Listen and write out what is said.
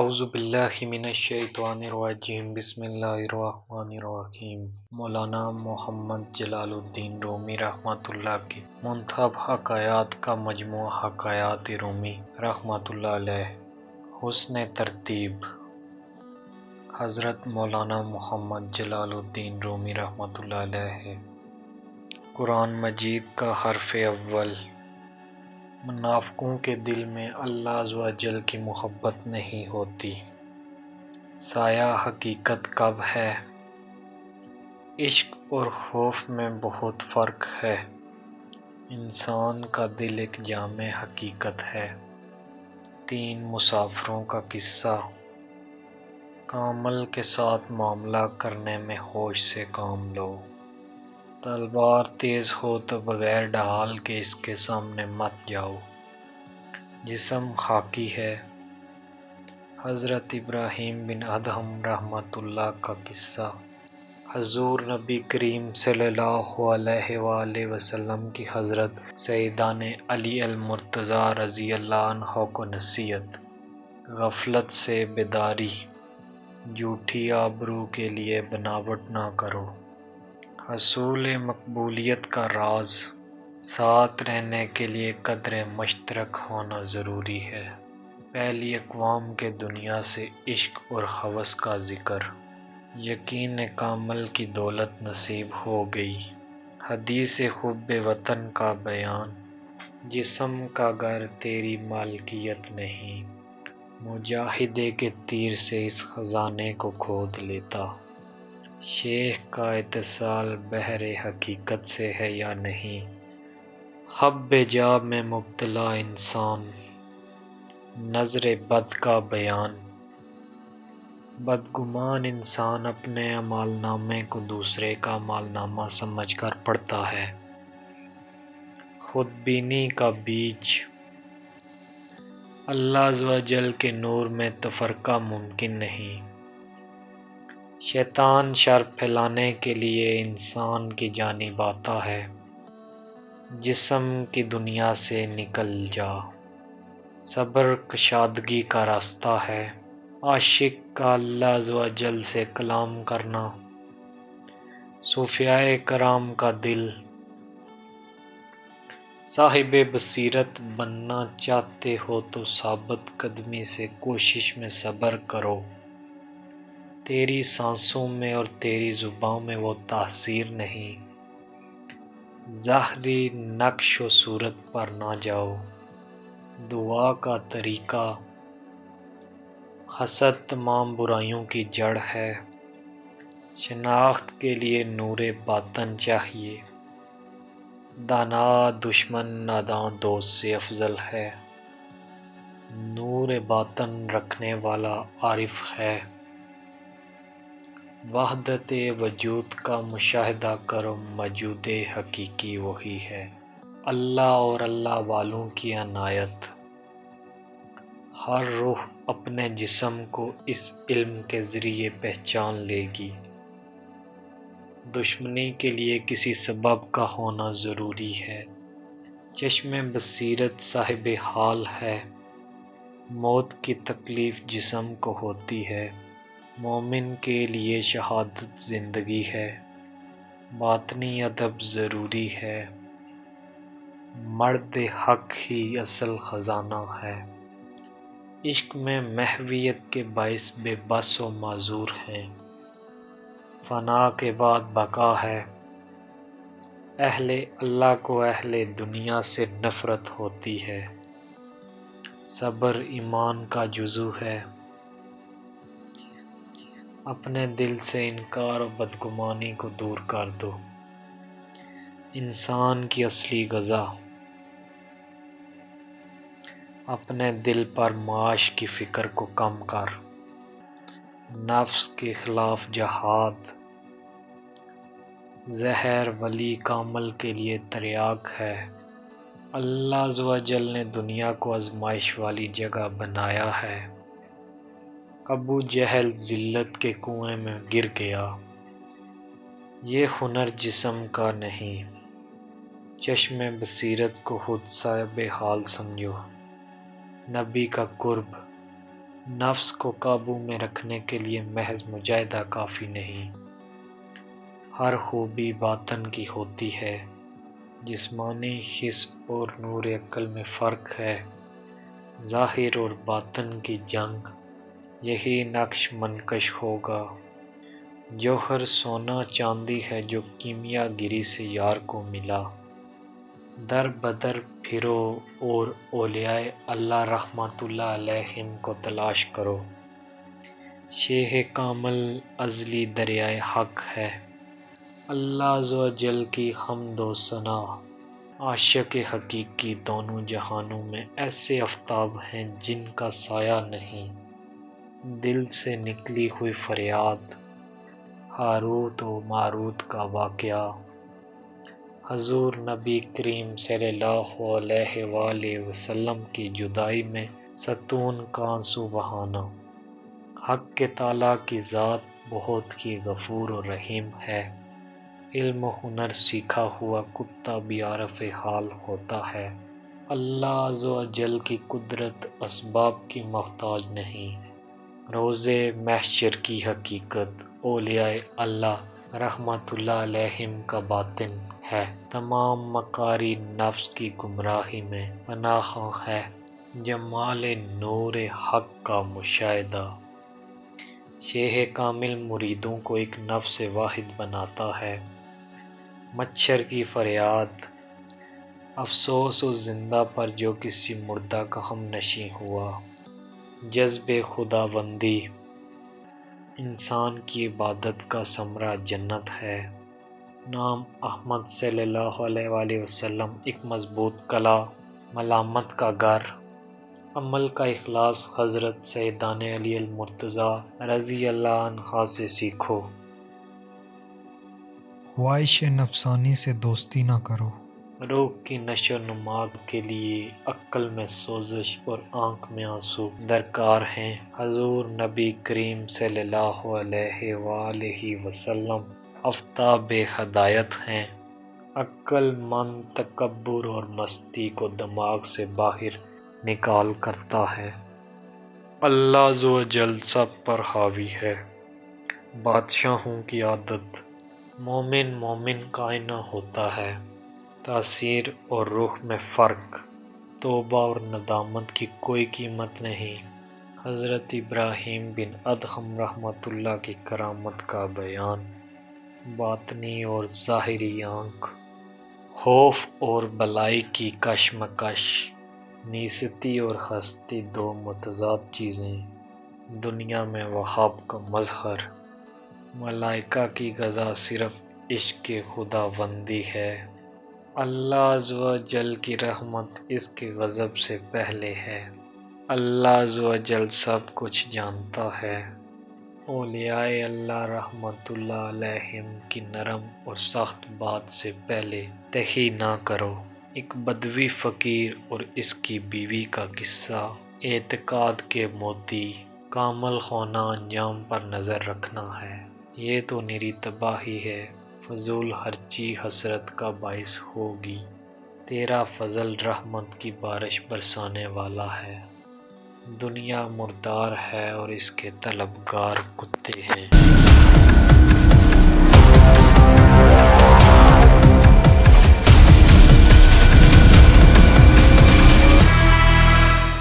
اعوذ باللہ من الشیطان الرجیم بسم اللہ الرحمن الرحیم۔ مولانا محمد جلال الدین رومی رحمۃ اللہ کی منتخب حکایات کا مجموعہ حکایات رومی رحمۃ اللہ علیہ۔ حسن ترتیب۔ حضرت مولانا محمد جلال الدین رومی رحمۃ اللہ علیہ۔ قرآن مجید کا حرف اول۔ منافقوں کے دل میں اللہ عز و جل کی محبت نہیں ہوتی۔ سایہ حقیقت کب ہے؟ عشق اور خوف میں بہت فرق ہے۔ انسان کا دل ایک جامع حقیقت ہے۔ 3 مسافروں کا قصہ۔ کامل کے ساتھ معاملہ کرنے میں ہوش سے کام لو۔ تلوار تیز ہو تو بغیر ڈھال کے اس کے سامنے مت جاؤ۔ جسم خاکی ہے۔ حضرت ابراہیم بن ادہم رحمۃ اللہ کا قصہ۔ حضور نبی کریم صلی اللہ علیہ وآلہ وسلم کی حضرت سیدنا علی المرتضیٰ رضی اللہ عنہ کو نصیحت۔ غفلت سے بیداری۔ جھوٹی آبرو کے لیے بناوٹ نہ کرو۔ حصول مقبولیت کا راز۔ ساتھ رہنے کے لیے قدر مشترک ہونا ضروری ہے۔ پہلی اقوام کے دنیا سے عشق اور ہوس کا ذکر۔ یقین کامل کی دولت نصیب ہو گئی۔ حدیث حب وطن کا بیان۔ جسم کا گھر تیری مالکیت نہیں، مجاہدے کے تیر سے اس خزانے کو کھود لیتا۔ شیخ کا اتصال بحر حقیقت سے ہے یا نہیں؟ حب جا میں مبتلا انسان۔ نظر بد کا بیان۔ بدگمان انسان اپنے اعمال نامے کو دوسرے کا اعمال نامہ سمجھ کر پڑھتا ہے۔ خود بینی کا بیج۔ اللہ عز و جل کے نور میں تفرقہ ممکن نہیں۔ شیطان شر پھیلانے کے لیے انسان کی جانب آتا ہے۔ جسم کی دنیا سے نکل جا۔ صبر کشادگی کا راستہ ہے۔ عاشق کا اللہ عز و جل سے کلام کرنا۔ صوفیائے کرام کا دل۔ صاحب بصیرت بننا چاہتے ہو تو ثابت قدمی سے کوشش میں صبر کرو۔ تیری سانسوں میں اور تیری زبان میں وہ تاثیر نہیں۔ ظاہری نقش و صورت پر نہ جاؤ۔ دعا کا طریقہ۔ حسد تمام برائیوں کی جڑ ہے۔ شناخت کے لیے نور باطن چاہیے۔ دانا دشمن ناداں دوست سے افضل ہے۔ نور باطن رکھنے والا عارف ہے۔ وحدت وجود کا مشاہدہ کرو، موجود حقیقی وہی ہے۔ اللہ اور اللہ والوں کی عنایت۔ ہر روح اپنے جسم کو اس علم کے ذریعے پہچان لے گی۔ دشمنی کے لیے کسی سبب کا ہونا ضروری ہے۔ چشم بصیرت صاحب حال ہے۔ موت کی تکلیف جسم کو ہوتی ہے۔ مومن کے لیے شہادت زندگی ہے۔ باطنی ادب ضروری ہے۔ مرد حق ہی اصل خزانہ ہے۔ عشق میں محویت کے باعث بے بس و معذور ہیں۔ فنا کے بعد بقا ہے۔ اہل اللہ کو اہل دنیا سے نفرت ہوتی ہے۔ صبر ایمان کا جزو ہے۔ اپنے دل سے انکار و بدگمانی کو دور کر دو۔ انسان کی اصلی غذا۔ اپنے دل پر معاش کی فکر کو کم کر۔ نفس کے خلاف جہاد۔ زہر ولی کامل کے لیے تریاق ہے۔ اللہ عز و جل نے دنیا کو آزمائش والی جگہ بنایا ہے۔ ابو جہل ذلت کے کنویں میں گر گیا۔ یہ ہنر جسم کا نہیں۔ چشم بصیرت کو خود صاحب حال سمجھو۔ نبی کا قرب۔ نفس کو قابو میں رکھنے کے لیے محض مجاہدہ کافی نہیں، ہر خوبی باطن کی ہوتی ہے۔ جسمانی حس اور نور عقل میں فرق ہے، ظاہر اور باطن کی جنگ، یہی نقش منقش ہوگا۔ جوہر سونا چاندی ہے جو کیمیا گری سے یار کو ملا، در بدر پھرو اور اولیاء اللہ رحمت اللہ علیہم کو تلاش کرو۔ شیخ کامل ازلی دریائے حق ہے، اللہ عز و جل کی حمد و ثنا۔ عاشق حقیقی دونوں جہانوں میں ایسے آفتاب ہیں جن کا سایہ نہیں، دل سے نکلی ہوئی فریاد۔ ہاروت و ماروت کا واقعہ، حضور نبی کریم صلی اللہ علیہ وآلہ وسلم کی جدائی میں ستون کا آنسو بہانا۔ حق کے تعالیٰ کی ذات بہت ہی غفور و رحیم ہے، علم و ہنر سیکھا ہوا کتا بھی عارف حال ہوتا ہے۔ اللہ عز و جل کی قدرت اسباب کی محتاج نہیں۔ روز محشر کی حقیقت اولیاء اللہ رحمت اللہ علیہم کا باطن ہے، تمام مکاری نفس کی گمراہی میں پناہ خواہ ہے جمال نور حق کا مشاہدہ۔ شیخ کامل مریدوں کو ایک نفس واحد بناتا ہے۔ مچھر کی فریاد، افسوس اس زندہ پر جو کسی مردہ کا ہم نشیں ہوا۔ جذب خدا بندی، انسان کی عبادت کا ثمرہ جنت ہے۔ نام احمد صلی اللہ علیہ وآلہ وسلم ایک مضبوط قلعہ، ملامت کا گھر۔ عمل کا اخلاص حضرت سیدنا علی المرتضیٰ رضی اللہ عنہ سے سیکھو۔ خواہش نفسانی سے دوستی نہ کرو۔ روح کی نشو و نما کے لیے عقل میں سوزش اور آنکھ میں آنسو درکار ہیں۔ حضور نبی کریم صلی اللہ علیہ وآلہ وسلم آفتاب ہدایت ہیں۔ عقل مند تکبر اور مستی کو دماغ سے باہر نکال کرتا ہے۔ اللہ عز و جل سب پر حاوی ہے۔ بادشاہوں کی عادت، مومن کا آئینہ ہوتا ہے، تاثیر اور روح میں فرق۔ توبہ اور ندامت کی کوئی قیمت نہیں۔ حضرت ابراہیم بن ادہم رحمۃ اللہ کی کرامت کا بیان، باطنی اور ظاہری آنکھ۔ خوف اور بلائی کی کشمکش، نیستی اور ہستی دو متضاد چیزیں، دنیا میں وہاب کا مظہر۔ ملائکہ کی غذا صرف عشق خدا بندی ہے، اللہ عز و جل کی رحمت اس کے غضب سے پہلے ہے۔ اللہ عز و جل سب کچھ جانتا ہے۔ اولیاء اللہ رحمت اللہ علیہم کی نرم اور سخت بات سے پہلے تہی نہ کرو۔ ایک بدوی فقیر اور اس کی بیوی کا قصہ۔ اعتقاد کے موتی، کامل ہونا انجام پر نظر رکھنا ہے، یہ تو نری تباہی ہے، فضول خرچی حسرت کا باعث ہوگی۔ تیرا فضل رحمت کی بارش برسانے والا ہے، دنیا مردار ہے اور اس کے طلبگار کتے ہیں۔